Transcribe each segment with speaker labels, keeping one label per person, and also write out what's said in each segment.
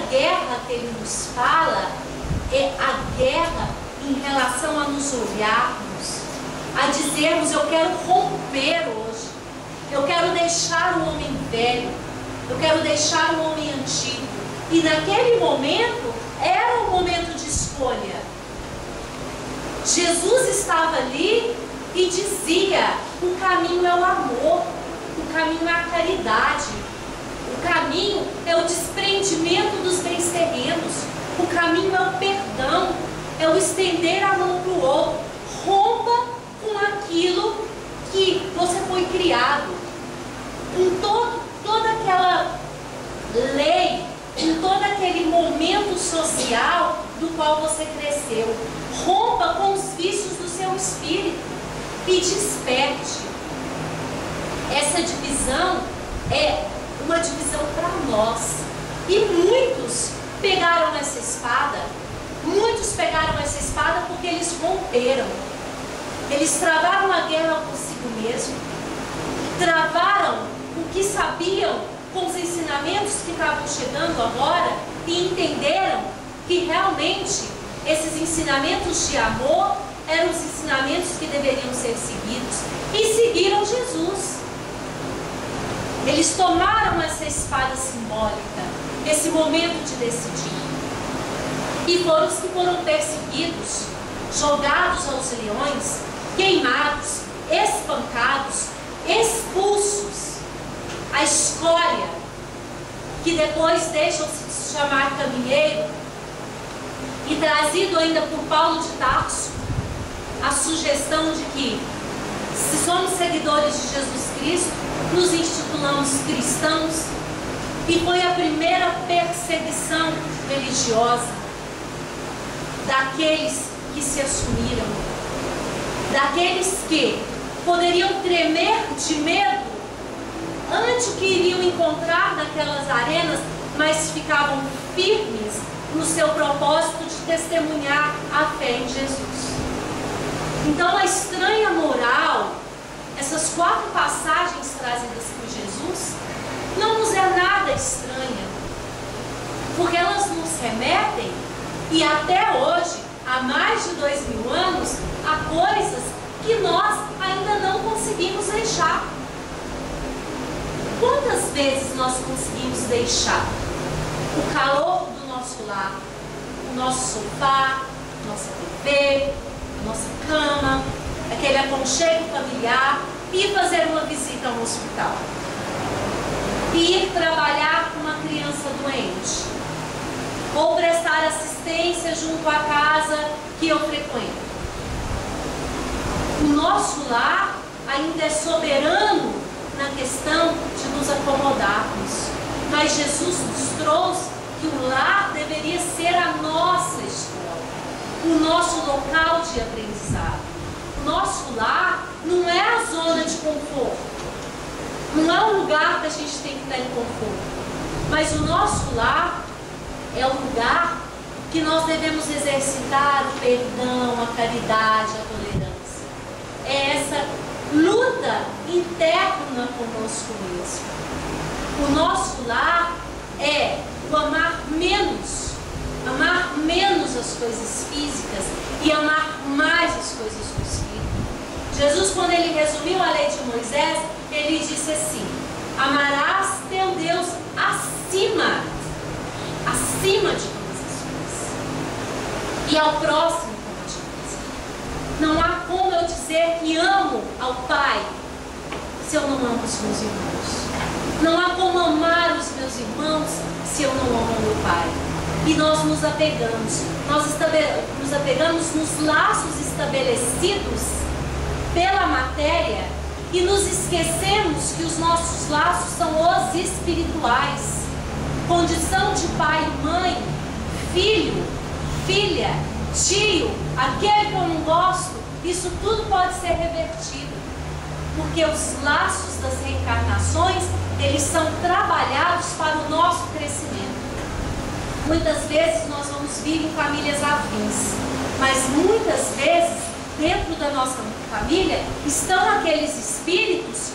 Speaker 1: guerra que ele nos fala é a guerra em relação a nos olharmos, a dizermos: eu quero romper hoje, eu quero deixar o homem velho, eu quero deixar o homem antigo. E naquele momento era um momento de escolha. Jesus estava ali e dizia: o caminho é o amor, o caminho é a caridade, o caminho é o desprendimento dos bens terrenos, o caminho é o perdão, é o estender a mão para o outro. Rompa com aquilo que você foi criado, em toda aquela lei, em todo aquele momento social do qual você cresceu. Rompa com os vícios do seu espírito e desperte. Essa divisão é uma divisão para nós. E muitos pegaram essa espada porque eles romperam. Eles travaram a guerra consigo mesmo, travaram o que sabiam com os ensinamentos que estavam chegando agora e entenderam que realmente esses ensinamentos de amor eram os ensinamentos que deveriam ser seguidos, e seguiram Jesus. Eles tomaram essa espada simbólica, esse momento de decidir, e foram os que foram perseguidos, jogados aos leões, queimados, espancados, expulsos. A escória, que depois deixam-se de chamar caminheiro, e trazido ainda por Paulo de Tarso a sugestão de que, se somos seguidores de Jesus Cristo, nos intitulamos cristãos. E foi a primeira perseguição religiosa daqueles que se assumiram, daqueles que poderiam tremer de medo ante o que iriam encontrar naquelas arenas, mas ficavam firmes no seu propósito de testemunhar a fé em Jesus. Então, a estranha moral, essas 4 passagens trazidas por Jesus, não nos é nada estranha, porque elas nos remetem, e até hoje, há mais de 2000 anos, a coisas que nós ainda não conseguimos deixar. Quantas vezes nós conseguimos deixar o calor do nosso lar, o nosso sofá, nossa TV, nossa cama, aquele aconchego familiar, e ir fazer uma visita a um hospital, e ir trabalhar com uma criança doente, ou prestar assistência junto à casa que eu frequento? O nosso lar ainda é soberano na questão de nos acomodarmos, mas Jesus nos trouxe que o lar deveria ser a nossa escola, o nosso local de aprendizado. O nosso lar não é a zona de conforto, não é um lugar que a gente tem que estar em conforto, mas o nosso lar é o lugar que nós devemos exercitar o perdão, a caridade, a tolerância. É essa luta interna conosco mesmo. O nosso lar é o amar menos as coisas físicas e amar mais as coisas do Espírito. Jesus, quando ele resumiu a lei de Moisés, ele disse assim: amarás teu Deus acima de todas as coisas, e ao próximo como a ti mesmo. Não há como eu dizer que amo ao Pai se eu não amo os meus irmãos. Não há como amar os meus irmãos se eu não amo meu Pai. E nós nos apegamos nos laços estabelecidos pela matéria, e nos esquecemos que os nossos laços são os espirituais. Condição de pai e mãe, filho, filha, tio, aquele que eu não gosto, isso tudo pode ser revertido, porque os laços das reencarnações, eles são trabalhados para o nosso crescimento. Muitas vezes nós vamos vir em famílias afins, mas muitas vezes dentro da nossa família estão aqueles espíritos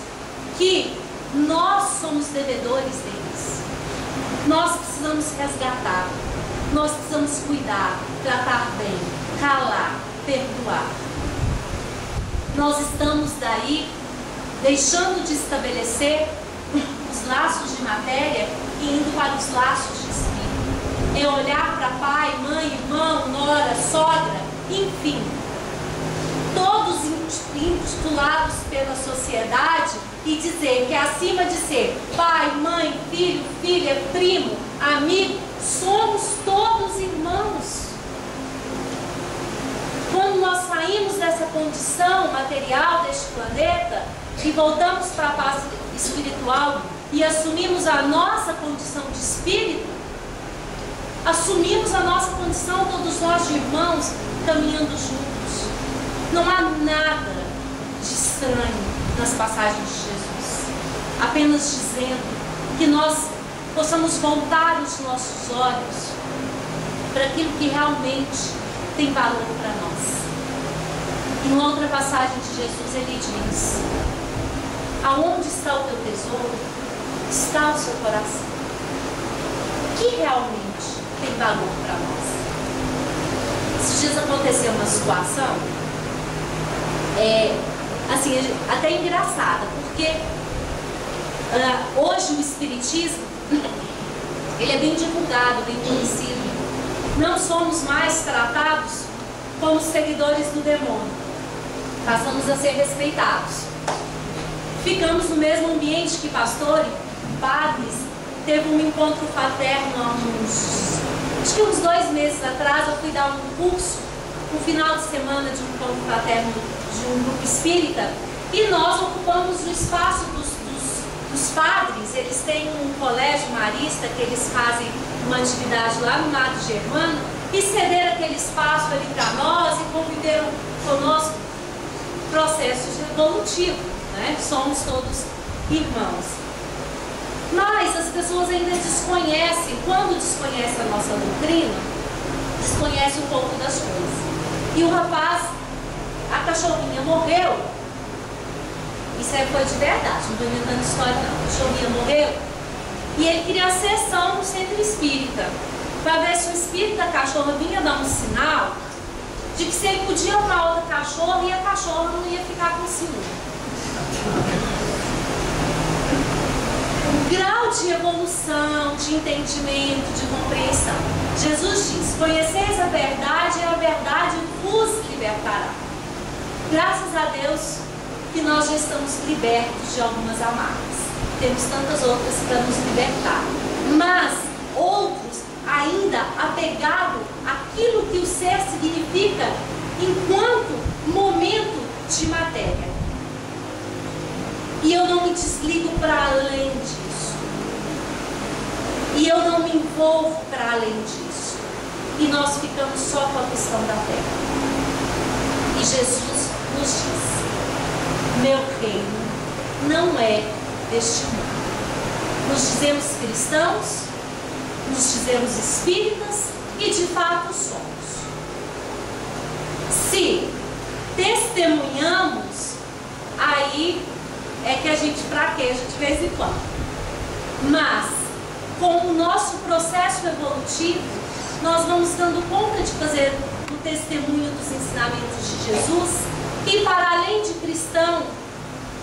Speaker 1: que nós somos devedores deles. Nós precisamos resgatar, nós precisamos cuidar, tratar bem, calar, perdoar. Nós estamos daí deixando de estabelecer os laços de matéria e indo para os laços de espírito. É olhar para pai, mãe, irmão, nora, sogra, enfim, todos intitulados pela sociedade, e dizer que acima de ser pai, mãe, filho, filha, primo, amigo, somos todos irmãos. Quando nós saímos dessa condição material deste planeta e voltamos para a paz espiritual e assumimos a nossa condição de espírito, assumimos a nossa condição, todos nós de irmãos, caminhando juntos. Não há nada de estranho nas passagens de Jesus, apenas dizendo que nós possamos voltar os nossos olhos para aquilo que realmente tem valor para nós. Em outra passagem de Jesus, ele diz: aonde está o teu tesouro, está o seu coração. O que realmente tem valor para nós? Esses dias aconteceu uma situação assim, até engraçada, porque hoje o espiritismo ele é bem divulgado, bem conhecido. Não somos mais tratados como seguidores do demônio, passamos a ser respeitados. Ficamos no mesmo ambiente que pastores, padres. Teve um encontro fraterno há acho que uns 2 meses atrás. Eu fui dar um curso no final de semana de um encontro fraterno de um grupo espírita, e nós ocupamos o espaço dos padres. Eles têm um colégio marista que eles fazem uma atividade lá no Mato Germano, e cederam aquele espaço ali para nós e conviveram conosco. Processo evolutivo, né? Somos todos irmãos. Mas as pessoas ainda desconhecem, quando desconhecem a nossa doutrina, desconhecem um pouco das coisas. E o rapaz, a cachorrinha morreu. Isso foi de verdade, não estou inventando história não. A cachorrinha morreu e ele queria a sessão no centro espírita, para ver se o espírito da cachorra vinha dar um sinal de que se ele podia amar outra cachorra e a cachorra não ia ficar com ciúme. Grau de evolução, de entendimento, de compreensão. Jesus diz: conheceis a verdade e a verdade vos libertará. Graças a Deus que nós já estamos libertos de algumas amarras. Temos tantas outras para nos libertar. Mas outros ainda apegados àquilo que o ser significa enquanto momento de matéria. E eu não me desligo para além disso. E eu não me envolvo para além disso. E nós ficamos só com a questão da terra. E Jesus nos diz: meu reino não é deste mundo. Nos dizemos cristãos, nos dizemos espíritas e de fato somos. Se testemunhamos, aí é que a gente fraqueja de vez em quando. Mas com o nosso processo evolutivo, nós vamos dando conta de fazer o testemunho dos ensinamentos de Jesus. E para além de cristão,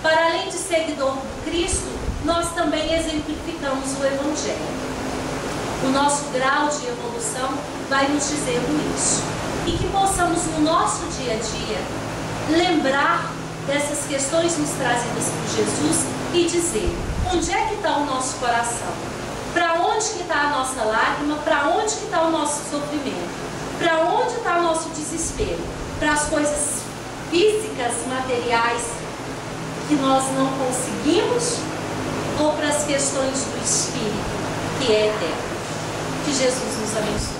Speaker 1: para além de seguidor do Cristo, nós também exemplificamos o Evangelho. O nosso grau de evolução vai nos dizendo isso. E que possamos no nosso dia a dia lembrar dessas questões nos trazidas por Jesus e dizer: onde é que está o nosso coração? Para onde que está a nossa lágrima? Para onde que está o nosso sofrimento? Para onde está o nosso desespero? Para as coisas físicas, materiais, que nós não conseguimos, ou para as questões do Espírito, que é eterno? Que Jesus nos abençoe.